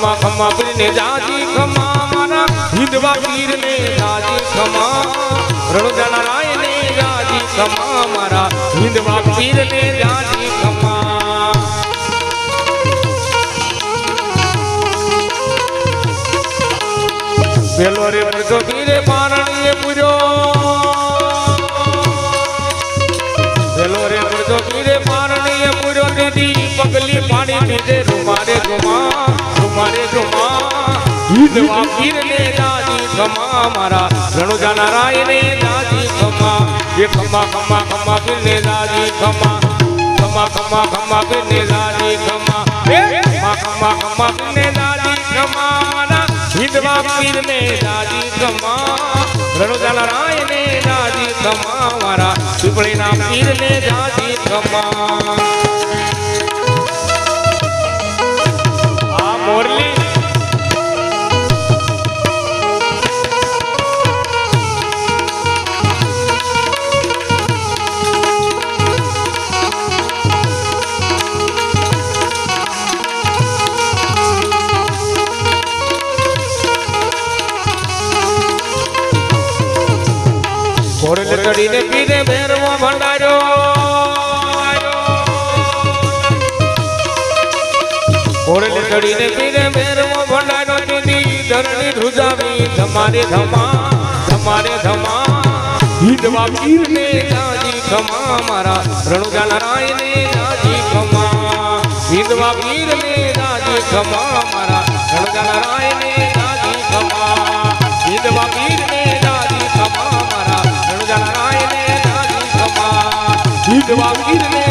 ખમા ખમા પીરને જાજી ખમા મારા હિંદવા પીરને જાજી ખમા રણુજા રાયને જાજી ખમા મારા હિંદવા પીરને જાજી ખમા પેલો રે પડતો પીરે પારણીએ પૂર્યો પેલો રે પડતો પીરે પારણીએ પૂર્યો દીદી પગલી પાણી પીધે રૂમારે રૂમા હિંદવા પીરને જાજી ખમા મારા રણુજા નારાયણે જાજી ખમા એ ખમા ખમા ખમા પીરને જાજી ખમા ખમા ખમા ખમા પીરને જાજી ખમા એ ખમા ખમા ખમા પીરને જાજી ખમા મારા હિંદવા પીરને જાજી ખમા રણુજા નારાયણે જાજી ખમા મારા પીપળીના પીરને જાજી ખમા આ મોરલી કોરલ ચડીને પીરે ભેરવો ભંડાર્યો કોરલ ચડીને પીરે ભેરવો ભંડાર્યો દીદી ધરણી ધ્રુજાવી ધમારે ધમા હિંદવા પીરને જાજી ખમા મારા રણુજા નારાયણે જાજી ખમા હિંદવા પીરને જાજી ખમા મારા રણુજા નારાયણે જાજી ખમા હિંદવા પીરને જાજી ખમા મારા રણુજા નારાયણે જાજી ખમા હિંદવા પીરને